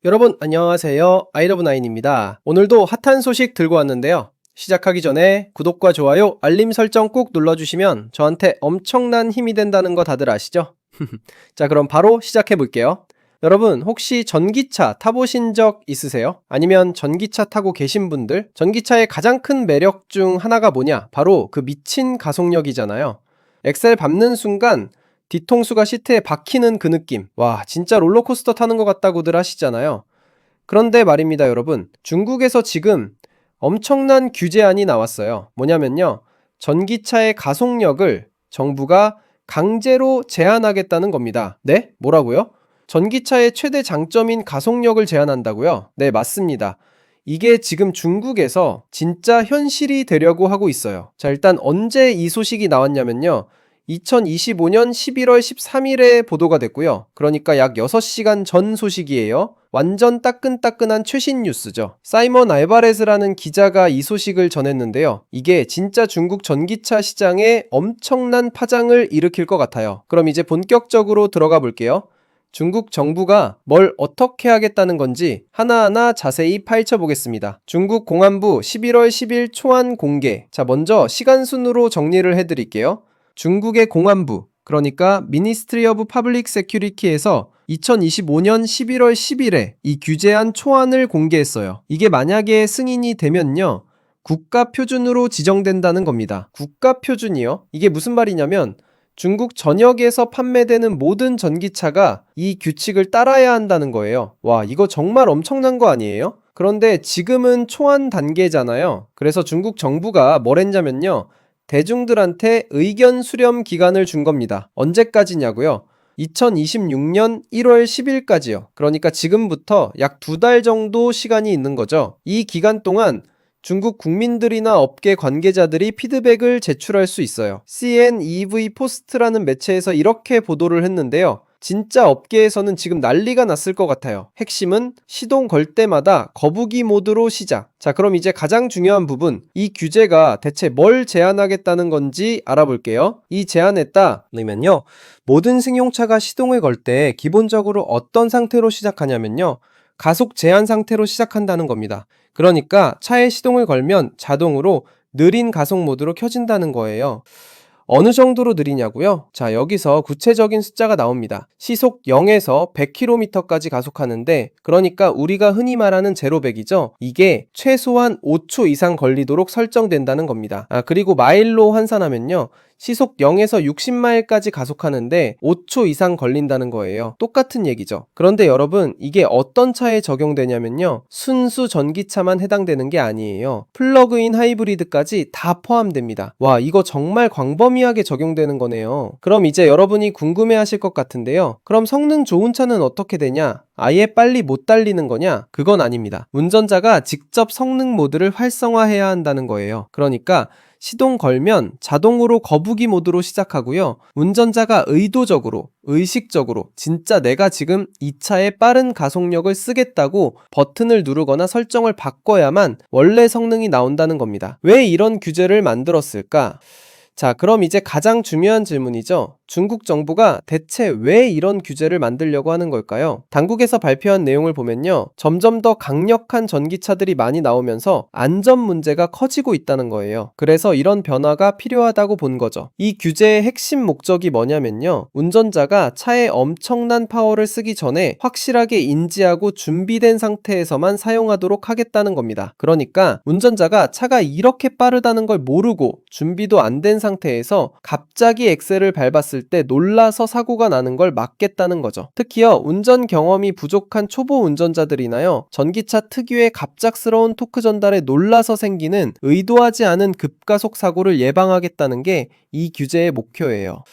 여러분 안녕하세요. 아이러브나인입니다. 오늘도 핫한 소식 들고 왔는데요. 시작하기 전에 구독과 좋아요, 알림 설정 꼭 눌러주시면 저한테 엄청난 힘이 된다는 거 다들 아시죠? 자, 그럼 바로 시작해 볼게요. 여러분 혹시 전기차 타보신 적 있으세요? 아니면 전기차 타고 계신 분들? 전기차의 가장 큰 매력 중 하나가 뭐냐? 바로 그 미친 가속력이잖아요. 엑셀 밟는 순간 뒤통수가 시트에 박히는 그 느낌. 와, 진짜 롤러코스터 타는 것 같다고들 하시잖아요. 그런데 말입니다, 여러분. 중국에서 지금 엄청난 규제안이 나왔어요. 뭐냐면요. 전기차의 가속력을 정부가 강제로 제한하겠다는 겁니다. 네? 뭐라고요? 전기차의 최대 장점인 가속력을 제한한다고요? 네, 맞습니다. 이게 지금 중국에서 진짜 현실이 되려고 하고 있어요. 자, 일단 언제 이 소식이 나왔냐면요. 2025년 11월 13일에 보도가 됐고요. 그러니까 약 6시간 전 소식이에요. 완전 따끈따끈한 최신 뉴스죠. 사이먼 알바레즈라는 기자가 이 소식을 전했는데요. 이게 진짜 중국 전기차 시장에 엄청난 파장을 일으킬 것 같아요. 그럼 이제 본격적으로 들어가 볼게요. 중국 정부가 뭘 어떻게 하겠다는 건지 하나하나 자세히 파헤쳐 보겠습니다. 중국 공안부 11월 10일 초안 공개. 자, 먼저 시간 순으로 정리를 해드릴게요. 중국의 공안부, 그러니까 Ministry of Public Security에서 2025년 11월 10일에 이 규제안 초안을 공개했어요. 이게 만약에 승인이 되면요, 국가 표준으로 지정된다는 겁니다. 국가 표준이요? 이게 무슨 말이냐면 중국 전역에서 판매되는 모든 전기차가 이 규칙을 따라야 한다는 거예요. 와, 이거 정말 엄청난 거 아니에요? 그런데 지금은 초안 단계잖아요. 그래서 중국 정부가 뭘 했냐면요, 대중들한테 의견 수렴 기간을 준 겁니다. 언제까지냐고요? 2026년 1월 10일까지요. 그러니까 지금부터 약 2달 정도 시간이 있는 거죠. 이 기간 동안 중국 국민들이나 업계 관계자들이 피드백을 제출할 수 있어요. CNEV 포스트라는 매체에서 이렇게 보도를 했는데요. 진짜 업계에서는 지금 난리가 났을 것 같아요. 핵심은 시동 걸 때마다 거북이 모드로 시작. 자, 그럼 이제 가장 중요한 부분, 이 규제가 대체 뭘 제한하겠다는 건지 알아볼게요. 이 제한에 따르면요, 모든 승용차가 시동을 걸 때 기본적으로 어떤 상태로 시작하냐면요, 가속 제한 상태로 시작한다는 겁니다. 그러니까 차에 시동을 걸면 자동으로 느린 가속 모드로 켜진다는 거예요. 어느 정도로 느리냐고요? 자, 여기서 구체적인 숫자가 나옵니다. 시속 0에서 100km까지 가속하는데, 그러니까 우리가 흔히 말하는 제로100이죠. 이게 최소한 5초 이상 걸리도록 설정된다는 겁니다. 그리고 마일로 환산하면요, 시속 0에서 60마일까지 가속하는데 5초 이상 걸린다는 거예요. 똑같은 얘기죠. 그런데 여러분, 이게 어떤 차에 적용되냐면요, 순수 전기차만 해당되는 게 아니에요. 플러그인 하이브리드까지 다 포함됩니다. 와, 이거 정말 광범위하게 적용되는 거네요. 그럼 이제 여러분이 궁금해 하실 것 같은데요. 그럼 성능 좋은 차는 어떻게 되냐? 아예 빨리 못 달리는 거냐? 그건 아닙니다. 운전자가 직접 성능 모드를 활성화해야 한다는 거예요. 그러니까 시동 걸면 자동으로 거북이 모드로 시작하고요. 운전자가 의도적으로, 의식적으로 진짜 내가 지금 이 차의 빠른 가속력을 쓰겠다고 버튼을 누르거나 설정을 바꿔야만 원래 성능이 나온다는 겁니다. 왜 이런 규제를 만들었을까? 자, 그럼 이제 가장 중요한 질문이죠. 중국 정부가 대체 왜 이런 규제를 만들려고 하는 걸까요? 당국에서 발표한 내용을 보면요, 점점 더 강력한 전기차들이 많이 나오면서 안전 문제가 커지고 있다는 거예요. 그래서 이런 변화가 필요하다고 본 거죠. 이 규제의 핵심 목적이 뭐냐면요, 운전자가 차에 엄청난 파워를 쓰기 전에 확실하게 인지하고 준비된 상태에서만 사용하도록 하겠다는 겁니다. 그러니까 운전자가 차가 이렇게 빠르다는 걸 모르고 준비도 안 된 상태에서 갑자기 엑셀을 밟았을 때 놀라서 사고가 나는 걸 막겠다는 거죠. 특히요, 운전 경험이 부족한 초보 운전자들이나요, 전기차 특유의 갑작스러운 토크 전달에 놀라서 생기는 의도하지 않은 급가속 사고를 예방하겠다는 게 이 규제의 목표예요.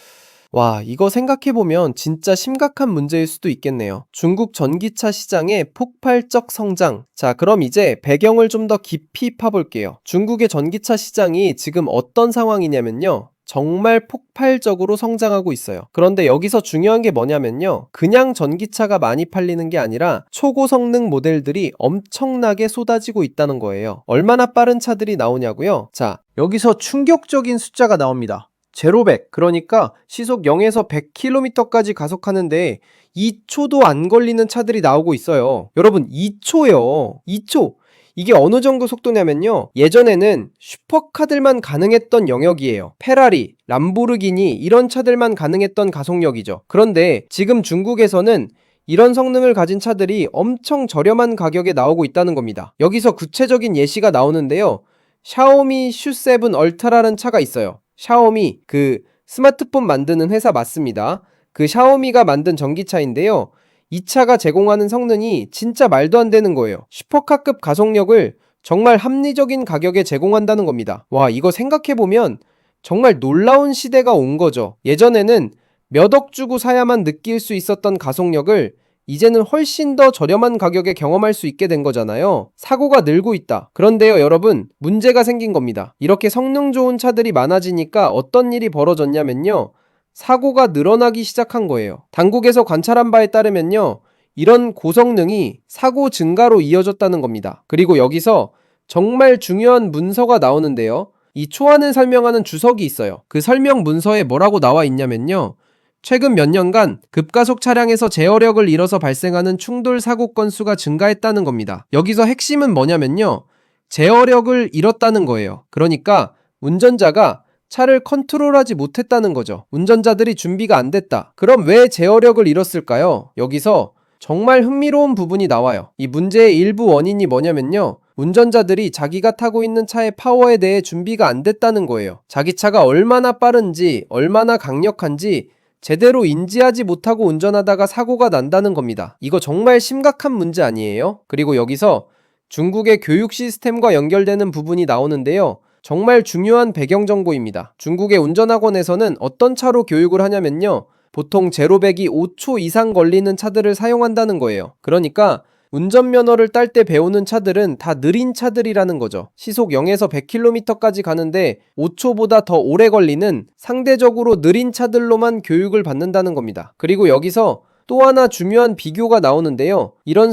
와, 이거 생각해보면 진짜 심각한 문제일 수도 있겠네요. 중국 전기차 시장의 폭발적 성장. 자, 그럼 이제 배경을 좀 더 깊이 파볼게요. 중국의 전기차 시장이 지금 어떤 상황이냐면요, 정말 폭발적으로 성장하고 있어요. 그런데 여기서 중요한 게 뭐냐면요, 그냥 전기차가 많이 팔리는 게 아니라 초고성능 모델들이 엄청나게 쏟아지고 있다는 거예요. 얼마나 빠른 차들이 나오냐고요? 자, 여기서 충격적인 숫자가 나옵니다. 제로백, 그러니까 시속 0에서 100km까지 가속하는데 2초도 안 걸리는 차들이 나오고 있어요. 여러분, 2초요. 2초. 이게 어느 정도 속도냐면요. 예전에는 슈퍼카들만 가능했던 영역이에요. 페라리, 람보르기니 이런 차들만 가능했던 가속력이죠. 그런데 지금 중국에서는 이런 성능을 가진 차들이 엄청 저렴한 가격에 나오고 있다는 겁니다. 여기서 구체적인 예시가 나오는데요. 샤오미 슈7 얼트라라는 차가 있어요. 샤오미, 그 스마트폰 만드는 회사 맞습니다. 그 샤오미가 만든 전기차인데요. 이 차가 제공하는 성능이 진짜 말도 안 되는 거예요. 슈퍼카급 가속력을 정말 합리적인 가격에 제공한다는 겁니다. 와, 이거 생각해보면 정말 놀라운 시대가 온 거죠. 예전에는 몇 억 주고 사야만 느낄 수 있었던 가속력을 이제는 훨씬 더 저렴한 가격에 경험할 수 있게 된 거잖아요. 사고가 늘고 있다. 그런데요, 여러분, 문제가 생긴 겁니다. 이렇게 성능 좋은 차들이 많아지니까 어떤 일이 벌어졌냐면요. 사고가 늘어나기 시작한 거예요. 당국에서 관찰한 바에 따르면요. 이런 고성능이 사고 증가로 이어졌다는 겁니다. 그리고 여기서 정말 중요한 문서가 나오는데요. 이 초안을 설명하는 주석이 있어요. 그 설명 문서에 뭐라고 나와 있냐면요. 최근 몇 년간 급가속 차량에서 제어력을 잃어서 발생하는 충돌 사고 건수가 증가했다는 겁니다. 여기서 핵심은 뭐냐면요. 제어력을 잃었다는 거예요. 그러니까 운전자가 차를 컨트롤하지 못했다는 거죠. 운전자들이 준비가 안 됐다. 그럼 왜 제어력을 잃었을까요? 여기서 정말 흥미로운 부분이 나와요. 이 문제의 일부 원인이 뭐냐면요. 운전자들이 자기가 타고 있는 차의 파워에 대해 준비가 안 됐다는 거예요. 자기 차가 얼마나 빠른지, 얼마나 강력한지 제대로 인지하지 못하고 운전하다가 사고가 난다는 겁니다. 이거 정말 심각한 문제 아니에요? 그리고 여기서 중국의 교육 시스템과 연결되는 부분이 나오는데요. 정말 중요한 배경 정보입니다. 중국의 운전학원에서는 어떤 차로 교육을 하냐면요. 보통 제로백이 5초 이상 걸리는 차들을 사용한다는 거예요. 그러니까 운전면허를 딸 때 배우는 차들은 다 느린 차들이라는 거죠. 시속 0에서 100km까지 가는데 5초보다 더 오래 걸리는 상대적으로 느린 차들로만 교육을 받는다는 겁니다. 그리고 여기서 또 하나 중요한 비교가 나오는데요. 이런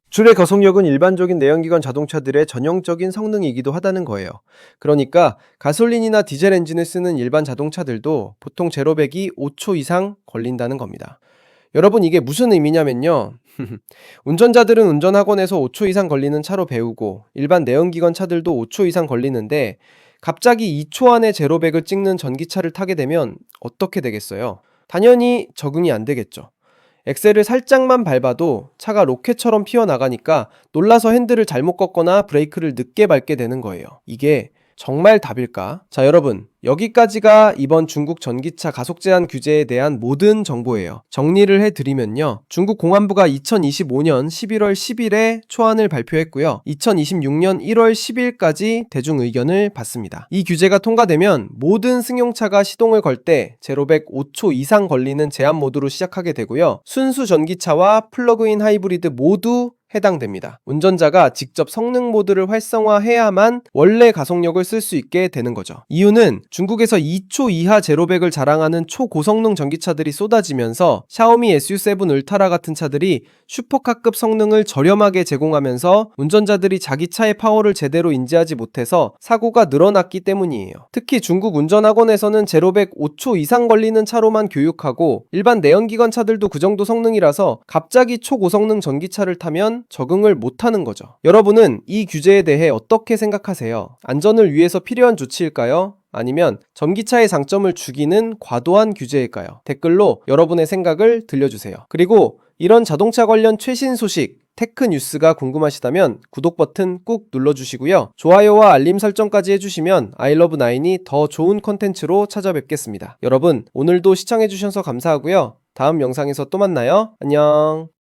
줄의 가속력은 일반적인 내연기관 자동차들의 전형적인 성능이기도 하다는 거예요. 그러니까 가솔린이나 디젤 엔진을 쓰는 일반 자동차들도 보통 제로백이 5초 이상 걸린다는 겁니다. 여러분, 이게 무슨 의미냐면요. 운전자들은 운전학원에서 5초 이상 걸리는 차로 배우고 일반 내연기관 차들도 5초 이상 걸리는데 갑자기 2초 안에 제로백을 찍는 전기차를 타게 되면 어떻게 되겠어요? 당연히 적응이 안 되겠죠. 엑셀을 살짝만 밟아도 차가 로켓처럼 피어나가니까 놀라서 핸들을 잘못 꺾거나 브레이크를 늦게 밟게 되는 거예요. 이게 정말 답일까? 자, 여러분, 여기까지가 이번 중국 전기차 가속 제한 규제에 대한 모든 정보예요. 정리를 해드리면요. 중국 공안부가 2025년 11월 10일에 초안을 발표했고요. 2026년 1월 10일까지 대중 의견을 받습니다. 이 규제가 통과되면 모든 승용차가 시동을 걸 때 제로백 5초 이상 걸리는 제한 모드로 시작하게 되고요. 순수 전기차와 플러그인 하이브리드 모두 해당됩니다. 운전자가 직접 성능 모드를 활성화해야만 원래 가속력을 쓸 수 있게 되는 거죠. 이유는 중국에서 2초 이하 제로백을 자랑하는 초고성능 전기차들이 쏟아지면서 샤오미 SU7 울트라 같은 차들이 슈퍼카급 성능을 저렴하게 제공하면서 운전자들이 자기 차의 파워를 제대로 인지하지 못해서 사고가 늘어났기 때문이에요. 특히 중국 운전학원에서는 제로백 5초 이상 걸리는 차로만 교육하고 일반 내연기관 차들도 그 정도 성능이라서 갑자기 초고성능 전기차를 타면 적응을 못하는 거죠. 여러분은 이 규제에 대해 어떻게 생각하세요? 안전을 위해서 필요한 조치일까요? 아니면 전기차의 장점을 죽이는 과도한 규제일까요? 댓글로 여러분의 생각을 들려주세요. 그리고 이런 자동차 관련 최신 소식, 테크 뉴스가 궁금하시다면 구독 버튼 꾹 눌러주시고요. 좋아요와 알림 설정까지 해주시면 아이러브9이 더 좋은 컨텐츠로 찾아뵙겠습니다. 여러분, 오늘도 시청해주셔서 감사하고요. 다음 영상에서 또 만나요. 안녕.